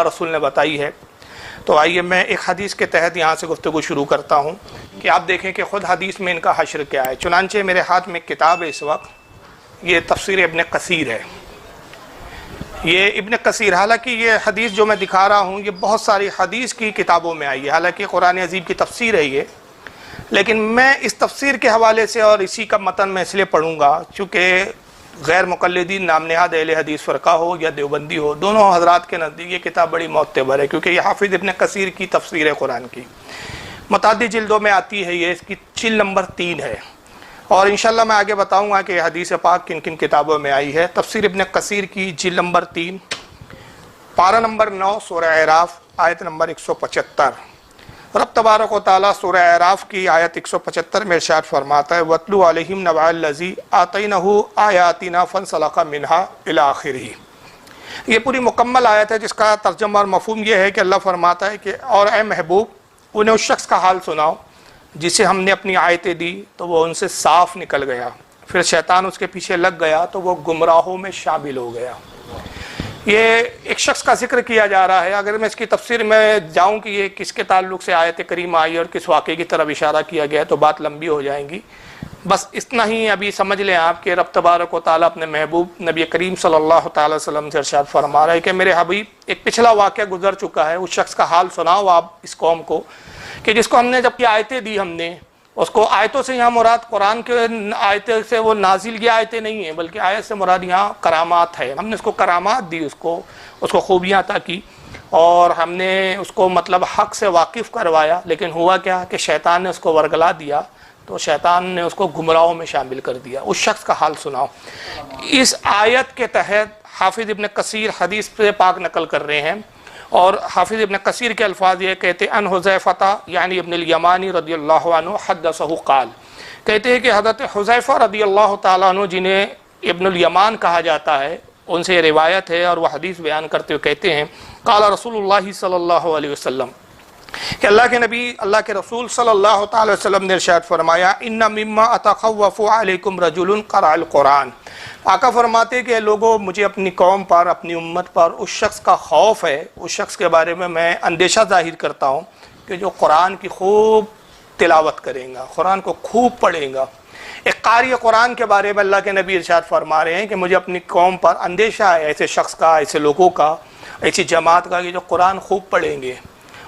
رسول نے بتائی ہے۔ تو آئیے میں ایک حدیث کے تحت یہاں سے گفتگو شروع کرتا ہوں کہ آپ دیکھیں کہ خود حدیث میں ان کا حشر کیا ہے۔ چنانچہ میرے ہاتھ میں ایک کتاب ہے اس وقت، یہ تفسیر ابن کثیر ہے۔ یہ ابن کثیر، حالانکہ یہ حدیث جو میں دکھا رہا ہوں یہ بہت ساری حدیث کی کتابوں میں آئی ہے، حالانکہ قرآن عظیم کی تفسیر ہے یہ، لیکن میں اس تفسیر کے حوالے سے اور اسی کا متن میں اس لیے پڑھوں گا چونکہ غیر مقلدین نام نہاد اہل حدیث فرقہ ہو یا دیوبندی ہو، دونوں حضرات کے نزدیک یہ کتاب بڑی معتبر ہے، کیونکہ یہ حافظ ابن کثیر کی تفسیر ہے قرآن کی، متعدد جلدوں میں آتی ہے، یہ اس کی جلد نمبر 3 ہے، اور انشاءاللہ میں آگے بتاؤں گا کہ یہ حدیث پاک کن کن کتابوں میں آئی ہے۔ تفسیر ابن کثیر کی جلد نمبر 3، پارہ نمبر 9، سورہ اعراف، آیت نمبر 175۔ رب تبارک و تعالیٰ سورہ اعراف کی آیت 175 میں ارشاد فرماتا ہے وَاتْلُ عَلَيْهِمْ نَبَأَ الَّذِي آتَيْنَاهُ آیَاتِنَا فَانْسَلَخَ مِنْهَا إِلَى آخِرِهِ۔ یہ پوری مکمل آیت ہے جس کا ترجمہ اور مفہوم یہ ہے کہ اللہ فرماتا ہے کہ اور اے محبوب انہیں اس شخص کا حال سناؤ جسے ہم نے اپنی آیتیں دی تو وہ ان سے صاف نکل گیا، پھر شیطان اس کے پیچھے لگ گیا تو وہ گمراہوں میں شامل ہو گیا۔ یہ ایک شخص کا ذکر کیا جا رہا ہے، اگر میں اس کی تفسیر میں جاؤں کہ یہ کس کے تعلق سے آیت کریمہ آئی اور کس واقعے کی طرف اشارہ کیا گیا تو بات لمبی ہو جائیں گی، بس اتنا ہی ابھی سمجھ لیں آپ کہ رب تبارک و تعالیٰ اپنے محبوب نبی کریم صلی اللہ تعالی وسلم سے ارشاد فرما رہا ہے کہ میرے حبیب ایک پچھلا واقعہ گزر چکا ہے، اس شخص کا حال سناؤ آپ اس قوم کو کہ جس کو ہم نے جب یہ آیتیں دی، ہم نے اس کو آیتوں سے یہاں مراد قرآن کے آیتیں سے وہ نازل کی آیتیں نہیں ہیں، بلکہ آیت سے مراد یہاں کرامات ہے، ہم نے اس کو کرامات دی، اس کو خوبیاں عطا کی، اور ہم نے اس کو مطلب حق سے واقف کروایا، لیکن ہوا کیا کہ شیطان نے اس کو ورگلا دیا، تو شیطان نے اس کو گمراہوں میں شامل کر دیا۔ اس شخص کا حال سناؤ۔ اس آیت کے تحت حافظ ابن کثیر حدیث سے پاک نقل کر رہے ہیں، اور حافظ ابن کثیر کے الفاظ یہ کہتے ہیں ان حذیفہ یعنی ابن الیمانی رضی اللہ عنہ حدثہ قال، کہتے ہیں کہ حضرت حذیفہ رضی اللہ تعالیٰ عنہ جنہیں ابن الیمان کہا جاتا ہے، ان سے یہ روایت ہے اور وہ حدیث بیان کرتے ہوئے کہتے ہیں قال رسول اللہ صلی اللہ علیہ وسلم، کہ اللہ کے نبی اللہ کے رسول صلی اللہ تعالی وسلم نے ارشاد فرمایا ان مما اتخوف علیکم رجل قرأ القرآن، آقا فرماتے کہ لوگوں مجھے اپنی قوم پر اپنی امت پر اس شخص کا خوف ہے، اس شخص کے بارے میں اندیشہ ظاہر کرتا ہوں کہ جو قرآن کی خوب تلاوت کرے گا، قرآن کو خوب پڑھے گا۔ ایک قاری قرآن کے بارے میں اللہ کے نبی ارشاد فرما رہے ہیں کہ مجھے اپنی قوم پر اندیشہ ہے ایسے شخص کا، ایسے لوگوں کا، ایسی جماعت کا کہ جو قرآن خوب پڑھیں گے،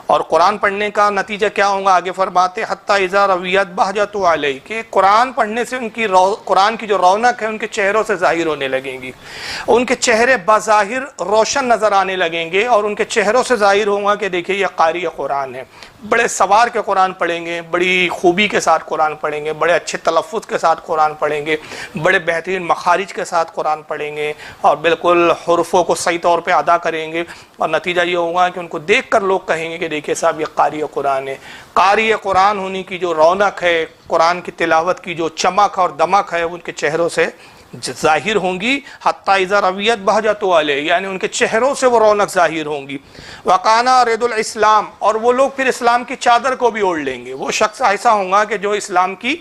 اور قرآن پڑھنے کا نتیجہ کیا ہوگا آگے فرماتے حتیٰ اذا رویت بہجت علیہ، کہ قرآن پڑھنے سے ان کی قرآن کی جو رونق ہے ان کے چہروں سے ظاہر ہونے لگیں گی، ان کے چہرے بظاہر روشن نظر آنے لگیں گے، اور ان کے چہروں سے ظاہر ہوگا کہ دیکھیے یہ قاری قرآن ہے، بڑے سوار کے قرآن پڑھیں گے، بڑی خوبی کے ساتھ قرآن پڑھیں گے، بڑے اچھے تلفظ کے ساتھ قرآن پڑھیں گے، بڑے بہترین مخارج کے ساتھ قرآن پڑھیں گے، اور بالکل حروفوں کو صحیح طور پہ ادا کریں گے، اور نتیجہ یہ ہوگا کہ ان کو دیکھ کر لوگ کہیں گے کہ دیکھیے صاحب یہ قاری قرآن ہے۔ قاری قرآن ہونے کی جو رونق ہے، قرآن کی تلاوت کی جو چمک اور دمک ہے، ان کے چہروں سے ظاہر ہوں گی، حتیٰ اذا رویت بہجت علیہ، یعنی ان کے چہروں سے وہ رونق ظاہر ہوں گی۔ وکانا رید الاسلام، اور وہ لوگ پھر اسلام کی چادر کو بھی اوڑھ لیں گے، وہ شخص ایسا ہوگا کہ جو اسلام کی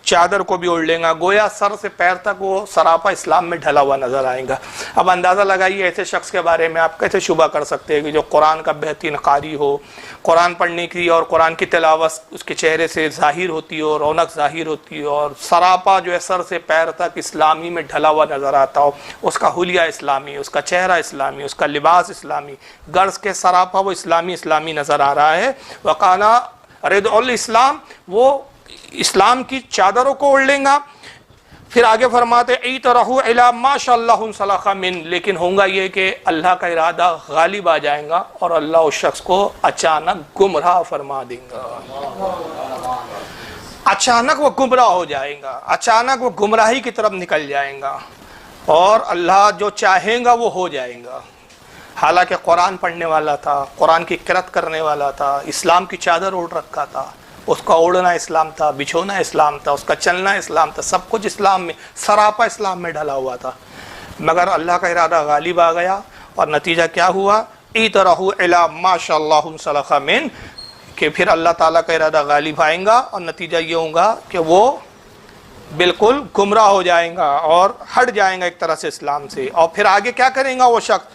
چادر کو بھی اوڑھ لیں گا، گویا سر سے پیر تک وہ سراپا اسلام میں ڈھلا ہوا نظر آئے گا۔ اب اندازہ لگائیے ایسے شخص کے بارے میں آپ کیسے شبہ کر سکتے ہیں کہ جو قرآن کا بہترین قاری ہو، قرآن پڑھنے کی اور قرآن کی تلاوت اس کے چہرے سے ظاہر ہوتی ہو، رونق ظاہر ہوتی ہو، اور سراپا جو ہے سر سے پیر تک اسلامی میں ڈھلا ہوا نظر آتا ہو، اس کا حلیہ اسلامی، اس کا چہرہ اسلامی، اس کا لباس اسلامی، غرض کے سراپا وہ اسلامی نظر آ رہا ہے۔ وقانا رد الاسلام، وہ اسلام کی چادروں کو اوڑھ لیں گا۔ پھر آگے فرماتے ایترہو الی ما شاء اللہ انسلخ من، لیکن ہوگا یہ کہ اللہ کا ارادہ غالب آ جائے گا اور اللہ اس شخص کو اچانک گمراہ فرما دیں گا، اچانک وہ گمراہ ہو جائے گا، اچانک وہ گمراہی کی طرف نکل جائے گا، اور اللہ جو چاہے گا وہ ہو جائے گا۔ حالانکہ قرآن پڑھنے والا تھا، قرآن کی قرأت کرنے والا تھا، اسلام کی چادر اوڑھ رکھا تھا، اس کا اوڑھنا اسلام تھا، بچھونا اسلام تھا، اس کا چلنا اسلام تھا، سب کچھ اسلام میں، سراپا اسلام میں ڈھلا ہوا تھا، مگر اللہ کا ارادہ غالب آ گیا، اور نتیجہ کیا ہوا ایترہو الی ما شاء اللہ انسلخ من، کہ پھر اللہ تعالیٰ کا ارادہ غالب آئیں گا، اور نتیجہ یہ ہوگا کہ وہ بالکل گمراہ ہو جائیں گا اور ہٹ جائیں گا ایک طرح سے اسلام سے۔ اور پھر آگے کیا کریں گا وہ شخص،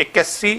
81,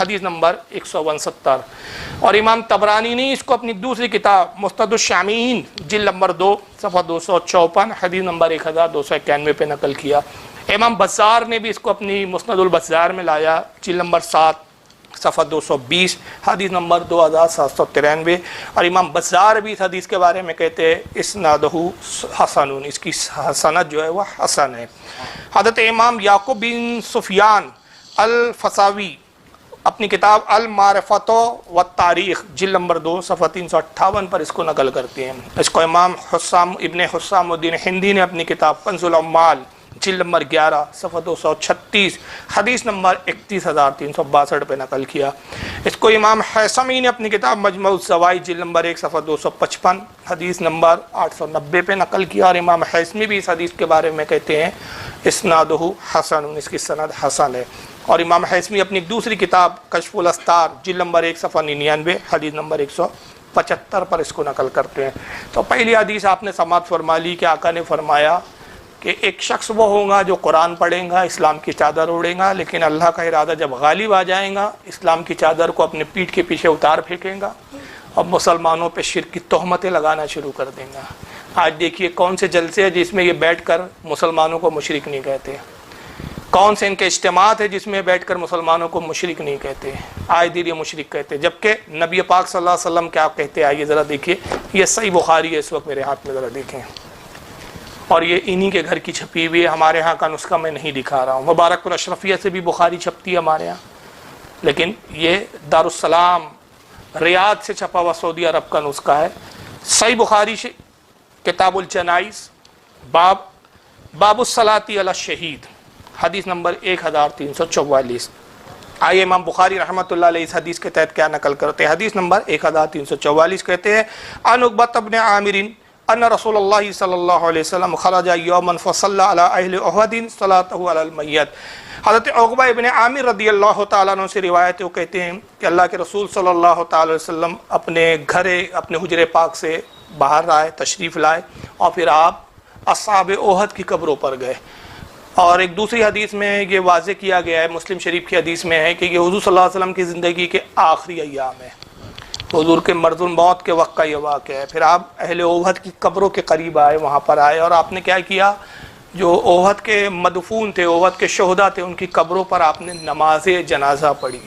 حدیث نمبر 169. اور امام طبرانی نے اس کو اپنی دوسری کتاب مستند الشامین جلد نمبر 2 صفحہ 254 حدیث نمبر 1291 پہ نقل کیا. امام بزار نے بھی اس کو اپنی مسند البزار میں لایا جلد نمبر 7 صفحہ 220 حدیث نمبر 2793. اور امام بزار بھی اس حدیث کے بارے میں کہتے ہیں اسنادہ حسن، اس کی سند جو ہے وہ حسن ہے. حضرت امام یعقوب بن سفیان الفساوی اپنی کتاب المعرفت والتاریخ جلد نمبر 2 صفحہ 358 پر اس کو نقل کرتے ہیں. اس کو امام ابن حسام الدین ہندی نے اپنی کتاب کنز العمال جلد نمبر 11 صفحہ 236 حدیث نمبر 31362 پہ نقل کیا. اس کو امام حیثمی نے اپنی کتاب مجمع الزوائد جلد نمبر 1 صفحہ 255 حدیث نمبر 890 پہ نقل کیا. اور امام حیثمی بھی اس حدیث کے بارے میں کہتے ہیں اسنادہ حسن، اس کی سند حسن ہے. اور امام حیثمی اپنی دوسری کتاب کشف الاستار جلد نمبر 1 صفحہ 99 حدیث نمبر 175 پر اس کو نقل کرتے ہیں. تو پہلی حدیث آپ نے سماعت فرما لی کہ آقا نے فرمایا کہ ایک شخص وہ ہوگا جو قرآن پڑھیں گا، اسلام کی چادر اوڑھیں گا، لیکن اللہ کا ارادہ جب غالب آ جائیں گا اسلام کی چادر کو اپنے پیٹھ کے پیچھے اتار پھینکیں گا اور مسلمانوں پہ شرک کی تہمتیں لگانا شروع کر دیں گا. آج دیکھیے کون سے جلسے ہیں جس میں یہ بیٹھ کر مسلمانوں کو مشرک نہیں کہتے، کون سے ان کے اجتماعات ہیں جس میں بیٹھ کر مسلمانوں کو مشرک نہیں کہتے، آج دیر یہ مشرک کہتے، جبکہ نبی پاک صلی اللہ علیہ وسلم کیا کہتے ہیں. آئیے ذرا دیکھیے، یہ صحیح بخاری ہے اس وقت میرے ہاتھ میں، ذرا دیکھیں. اور یہ انہی کے گھر کی چھپی ہوئی ہے، ہمارے ہاں کا نسخہ میں نہیں دکھا رہا ہوں. مبارک الاشرفیہ سے بھی بخاری چھپتی ہے ہمارے ہاں، لیکن یہ دارالسلام ریاض سے چھپا ہوا سعودی عرب کا نسخہ ہے. صحیح بخاری سے کتاب الجنائز باب الصلاۃ علی الشہید حدیث نمبر 1344. آئیے امام بخاری رحمۃ اللہ علیہ اس حدیث کے تحت کیا نقل کرتے ہیں. حدیث نمبر 1344 کہتے ہیں عن عقبۃ بن عامر ان رسول اللہ صلی اللہ علیہ وسلم خرج یوما فصلی علی اہل احد صلاۃ علی المیت. حضرت عقبہ ابن عامر رضی اللہ تعالیٰ عنہ سے روایت ہے، وہ کہتے ہیں کہ اللہ کے رسول صلی اللہ تعالی وسلم اپنے حجر پاک سے باہر آئے، تشریف لائے، اور پھر آپ اصحاب احد کی قبروں پر گئے. اور ایک دوسری حدیث میں یہ واضح کیا گیا ہے، مسلم شریف کی حدیث میں ہے کہ یہ حضور صلی اللہ علیہ وسلم کی زندگی کے آخری ایام ہے، حضور کے مرض الموت کے وقت کا یہ واقعہ ہے. پھر آپ اہل احد کی قبروں کے قریب آئے، وہاں پر آئے، اور آپ نے کیا کیا، جو احد کے مدفون تھے، احد کے شہداء تھے، ان کی قبروں پر آپ نے نماز جنازہ پڑھی.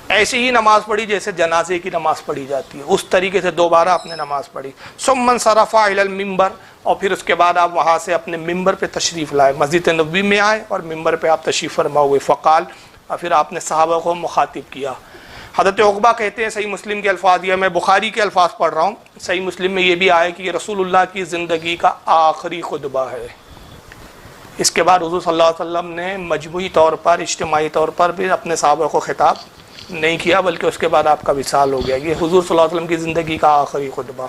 ایسی ہی نماز پڑھی جیسے جنازے کی نماز پڑھی جاتی ہے، اس طریقے سے دوبارہ آپ نے نماز پڑھی. ثم انصرف الی المنبر، اور پھر اس کے بعد آپ وہاں سے اپنے ممبر پہ تشریف لائے، مسجد نبوی میں آئے اور ممبر پہ آپ تشریف فرما ہوئے. فقال، اور پھر آپ نے صحابہ کو مخاطب کیا. حضرت عقبہ کہتے ہیں صحیح مسلم کے الفاظ، یہ میں بخاری کے الفاظ پڑھ رہا ہوں، صحیح مسلم میں یہ بھی آیا کہ یہ رسول اللہ کی زندگی کا آخری خطبہ ہے. اس کے بعد حضور صلی اللہ علیہ وسلم نے مجموعی طور پر، اجتماعی طور پر بھی اپنے صحابہ کو خطاب نہیں کیا، بلکہ اس کے بعد آپ کا وصال ہو گیا. یہ حضور صلی اللہ علیہ وسلم کی زندگی کا آخری خطبہ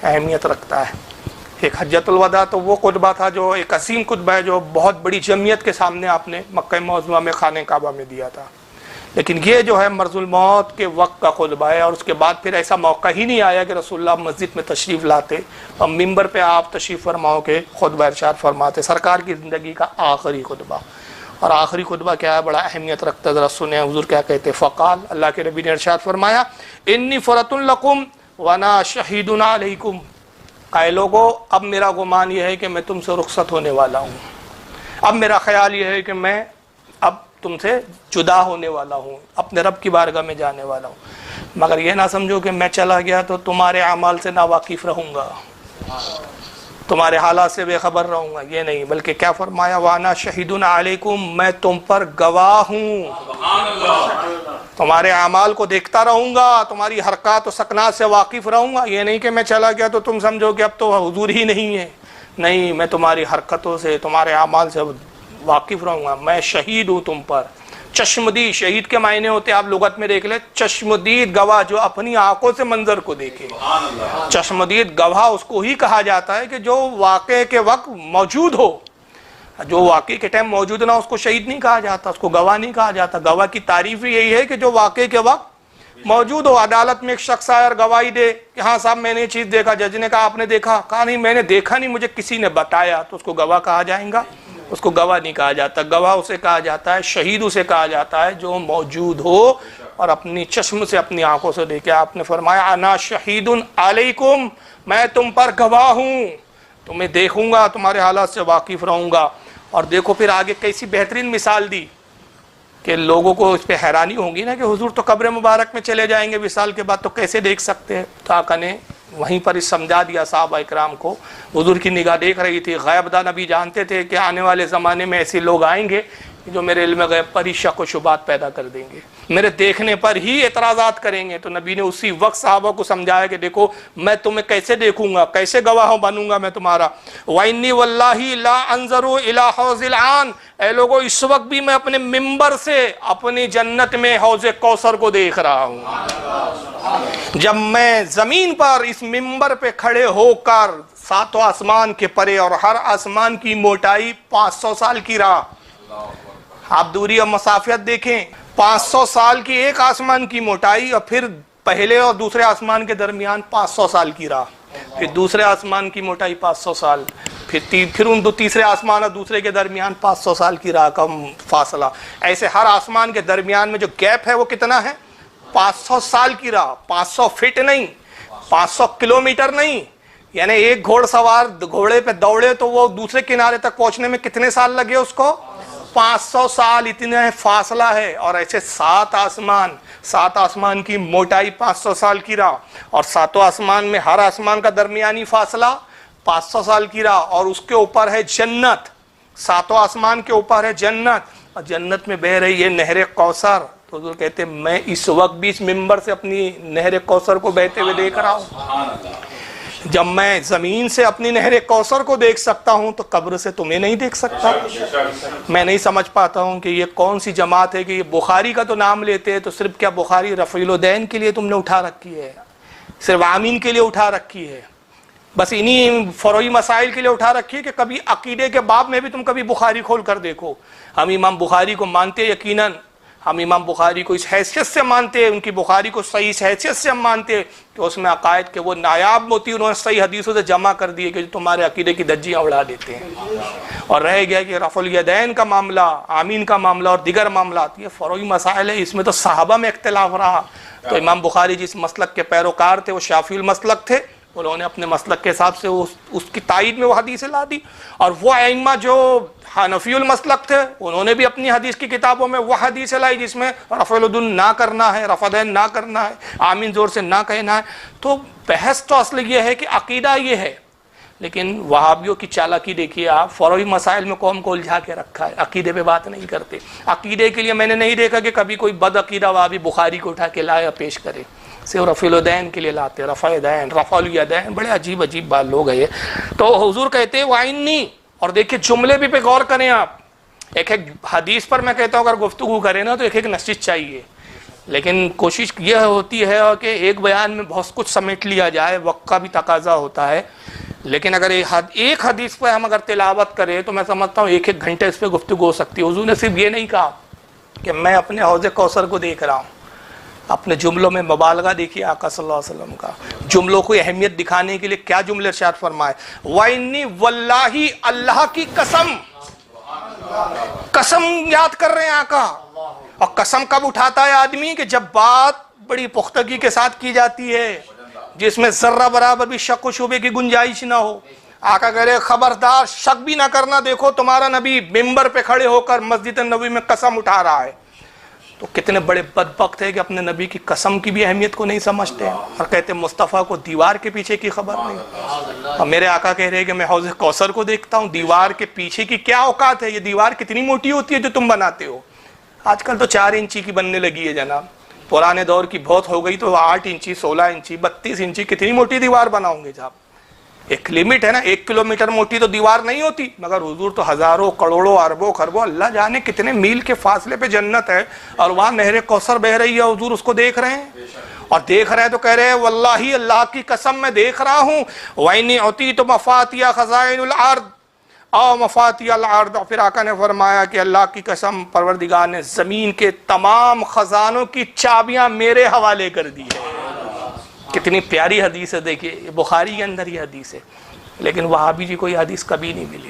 اہمیت رکھتا ہے. ایک حجۃ الوداع تو وہ خطبہ تھا جو ایک عظیم خطبہ ہے، جو بہت بڑی جمعیت کے سامنے آپ نے مکہ معظمہ میں خانہ کعبہ میں دیا تھا. لیکن یہ جو ہے مرض الموت کے وقت کا خطبہ ہے، اور اس کے بعد پھر ایسا موقع ہی نہیں آیا کہ رسول اللہ مسجد میں تشریف لاتے اور ممبر پہ آپ تشریف فرماؤ کے خطبہ ارشاد فرماتے. سرکار کی زندگی کا آخری خطبہ. اور آخری خطبہ کیا ہے، بڑا اہمیت رکھتا ہے، ذرا سنیں حضور کیا کہتے. فقال، اللہ کے نبی نے ارشاد فرمایا انی فرۃ لکم وانا شہید علیکم. اے لوگو، اب میرا گمان یہ ہے کہ میں تم سے رخصت ہونے والا ہوں، اب میرا خیال یہ ہے کہ میں اب تم سے جدا ہونے والا ہوں، اپنے رب کی بارگاہ میں جانے والا ہوں. مگر یہ نہ سمجھو کہ میں چلا گیا تو تمہارے اعمال سے ناواقف رہوں گا، تمہارے حالات سے بے خبر رہوں گا، یہ نہیں، بلکہ کیا فرمایا وانا شہید علیکم، میں تم پر گواہ ہوں، تمہارے اعمال کو دیکھتا رہوں گا، تمہاری حرکات و سکنات سے واقف رہوں گا. یہ نہیں کہ میں چلا گیا تو تم سمجھو کہ اب تو حضور ہی نہیں ہے، نہیں، میں تمہاری حرکتوں سے، تمہارے اعمال سے واقف رہوں گا. میں شہید ہوں تم پر. چشمدید، شہید کے معنی ہوتے آپ لغت میں دیکھ لیں، چشمدید گواہ، جو اپنی آنکھوں سے منظر کو دیکھے. چشمدید گواہ اس کو ہی کہا جاتا ہے کہ جو واقعے کے وقت موجود ہو. جو واقعے کے ٹائم موجود نہ، اس کو شہید نہیں کہا جاتا، اس کو گواہ نہیں کہا جاتا. گواہ کی تعریف یہی ہے کہ جو واقعے کے وقت موجود ہو. عدالت میں ایک شخص آیا اور گواہی دے کہ ہاں صاحب میں نے یہ چیز دیکھا. جج نے کہا آپ نے دیکھا؟ کہا نہیں میں نے دیکھا نہیں، مجھے کسی نے بتایا. تو اس کو گواہ کہا جائے گا. اس کو گواہ نہیں کہا جاتا، گواہ اسے کہا جاتا ہے، شہید اسے کہا جاتا ہے جو موجود ہو اور اپنی چشم سے اپنی آنکھوں سے دیکھے۔ آپ نے فرمایا انا شہید علیکم، میں تم پر گواہ ہوں، تمہیں دیکھوں گا، تمہارے حالات سے واقف رہوں گا۔ اور دیکھو پھر آگے کیسی بہترین مثال دی کہ لوگوں کو اس پہ حیرانی ہوگی نا کہ حضور تو قبر مبارک میں چلے جائیں گے وصال کے بعد، تو کیسے دیکھ سکتے ہیں؟ تو آقا نے وہیں پر اس سمجھا دیا صحابہ اکرام کو۔ حضور کی نگاہ دیکھ رہی تھی، غیب داں نبی جانتے تھے کہ آنے والے زمانے میں ایسے لوگ آئیں گے جو میرے علم غیب پر ہی شک و شبہات پیدا کر دیں گے، میرے دیکھنے پر ہی اعتراضات کریں گے۔ تو نبی نے اسی وقت صحابہ کو سمجھایا کہ دیکھو میں تمہیں کیسے دیکھوں گا، کیسے گواہ بنوں گا میں تمہارا۔ وَإِنِّي وَاللَّهِ لَا أَنظَرُ إِلَىٰ حَوْضِ الْعَانِ، اے لوگوں اس وقت بھی میں اپنے ممبر سے اپنی جنت میں حوض کوثر کو دیکھ رہا ہوں۔ جب میں زمین پر اس ممبر پہ کھڑے ہو کر ساتوں آسمان کے پرے، اور ہر آسمان کی موٹائی 500 سال کی راہ، آپ دوری اور مسافت دیکھیں، 500 سال کی ایک آسمان کی موٹائی، اور پھر پہلے اور دوسرے آسمان کے درمیان 500 سال کی راہ، پھر دوسرے آسمان کی موٹائی 500 سال، پھر ان دو تیسرے آسمان اور دوسرے کے درمیان 500 سال کی راہ کا فاصلہ۔ ایسے ہر آسمان کے درمیان میں جو گیپ ہے وہ کتنا ہے؟ 500 سال کی راہ، 500 فٹ نہیں، 500 کلومیٹر نہیں، یعنی ایک گھوڑ سوار گھوڑے پہ دوڑے تو وہ دوسرے کنارے تک پہنچنے میں کتنے سال لگے اس کو؟ 500 سال، اتنا فاصلہ ہے۔ اور ایسے 7 آسمان کی موٹائی 500 سال کی راہ، اور 7 آسمان میں ہر آسمان کا درمیانی فاصلہ 500 سال کی راہ، اور اس کے اوپر ہے جنت، 7 آسمان کے اوپر ہے جنت، اور جنت میں بہہ رہی ہے نہر کوثر۔ تو حضور کہتے ہیں میں اس وقت بھی اس ممبر سے اپنی نہر کوثر کو بہتے ہوئے دیکھ رہا ہوں۔ جب میں زمین سے اپنی نہر کوثر کو دیکھ سکتا ہوں تو قبر سے تمہیں نہیں دیکھ سکتا۔ میں نہیں سمجھ پاتا ہوں کہ یہ کون سی جماعت ہے کہ یہ بخاری کا تو نام لیتے ہیں، تو صرف کیا بخاری رفیع الدین کے لیے تم نے اٹھا رکھی ہے؟ صرف آمین کے لیے اٹھا رکھی ہے؟ بس انہی فروعی مسائل کے لیے اٹھا رکھی ہے کہ کبھی عقیدے کے باب میں بھی تم کبھی بخاری کھول کر دیکھو۔ ہم امام بخاری کو مانتے، یقیناً ہم امام بخاری کو اس حیثیت سے مانتے ہیں، ان کی بخاری کو صحیح اس حیثیت سے ہم مانتے ہیں کہ اس میں عقائد کے وہ نایاب موتی انہوں نے صحیح حدیثوں سے جمع کر دیے کہ جو تمہارے عقیدے کی دھجیاں اڑا دیتے ہیں۔ اور رہ گیا کہ رفع الیدین کا معاملہ، آمین کا معاملہ اور دیگر معاملات، یہ فروعی مسائل ہے، اس میں تو صحابہ میں اختلاف رہا۔ تو امام بخاری جس مسلک کے پیروکار تھے وہ شافعی المسلک تھے، انہوں نے اپنے مسلک کے حساب سے اس کی تائید میں وہ حدیثیں لا دی، اور وہ ائمہ جو حنفی المسلک تھے انہوں نے بھی اپنی حدیث کی کتابوں میں وہ حدیثیں لائی جس میں رفع الدین نہ کرنا ہے، رفع دین نہ کرنا ہے، آمین زور سے نہ کہنا ہے۔ تو بحث تو اصل یہ ہے کہ عقیدہ یہ ہے، لیکن وہابیوں کی چالاکی دیکھیے آپ، فروعی مسائل میں قوم کو الجھا کے رکھا ہے، عقیدے پہ بات نہیں کرتے۔ عقیدے کے لیے میں نے نہیں دیکھا کہ کبھی کوئی بد عقیدہ وہابی بخاری کو اٹھا کے لائے اور پیش کرے، صرف رفع الدین کے لیے لاتے، رفع دین، رفع الیدین، بڑے عجیب عجیب بات لوگ ہیں۔ تو حضور کہتے ہیں وَإِنِّي، اور دیکھیں جملے بھی پہ غور کریں آپ، ایک حدیث پر میں کہتا ہوں اگر گفتگو کریں نا تو ایک نشست چاہیے، لیکن کوشش یہ ہوتی ہے کہ ایک بیان میں بہت کچھ سمیٹ لیا جائے، وقت کا بھی تقاضا ہوتا ہے، لیکن اگر ایک حدیث پہ ہم اگر تلاوت کریں تو میں سمجھتا ہوں 1 گھنٹے اس پہ گفتگو ہو سکتی ہے۔ حضور نے صرف یہ نہیں کہا کہ میں اپنے حوض کوثر کو دیکھ رہا ہوں، اپنے جملوں میں مبالغہ دیکھیے آقا صلی اللہ علیہ وسلم کا، جملوں کو اہمیت دکھانے کے لیے کیا جملے ارشاد فرمائے، وَإِنِّي وَاللَّهِ، اللہ کی قسم، قسم یاد کر رہے ہیں آقا۔ اور قسم کب اٹھاتا ہے آدمی؟ کہ جب بات بڑی پختگی کے ساتھ کی جاتی ہے، جس میں ذرہ برابر بھی شک و شبے کی گنجائش نہ ہو۔ آقا کہہ رہے خبردار شک بھی نہ کرنا، دیکھو تمہارا نبی ممبر پہ کھڑے ہو کر مسجد نبوی میں قسم اٹھا رہا ہے۔ تو کتنے بڑے بدبخت ہے کہ اپنے نبی کی قسم کی بھی اہمیت کو نہیں سمجھتے ہیں، اور کہتے ہیں مصطفیٰ کو دیوار کے پیچھے کی خبر نہیں۔ اور میرے آقا کہہ رہے ہیں کہ میں حوض کوثر کو دیکھتا ہوں، دیوار کے پیچھے کی کیا اوقات ہے؟ یہ دیوار کتنی موٹی ہوتی ہے جو تم بناتے ہو؟ آج کل تو 4 انچی کی بننے لگی ہے جناب، پرانے دور کی بہت ہو گئی تو 8 انچی 16 انچی 32 انچی، کتنی موٹی دیوار بناؤں گے جناب؟ ایک لمٹ ہے نا، 1 کلومیٹر موٹی تو دیوار نہیں ہوتی، مگر حضور تو ہزاروں کروڑوں اربوں خربوں اللہ جانے کتنے میل کے فاصلے پہ جنت ہے، اور وہاں نہر کوثر بہ رہی ہے، حضور اس کو دیکھ رہے ہیں، اور دیکھ رہے ہیں تو کہہ رہے ہیں واللہ اللہ کی قسم میں دیکھ رہا ہوں، وَإِنِّي أُوتِيتُ مَفَاتِحَ خَزَائِنُ الْأَرْضِ او مفاتیح الارض۔ پھر آقا نے فرمایا کہ اللہ کی قسم پروردگار نے زمین کے تمام خزانوں کی چابیاں میرے حوالے کر دی ہے۔ کتنی پیاری حدیث ہے، دیکھیے بخاری کے اندر یہ حدیث ہے، لیکن وہابی جی کو یہ حدیث کبھی نہیں ملی،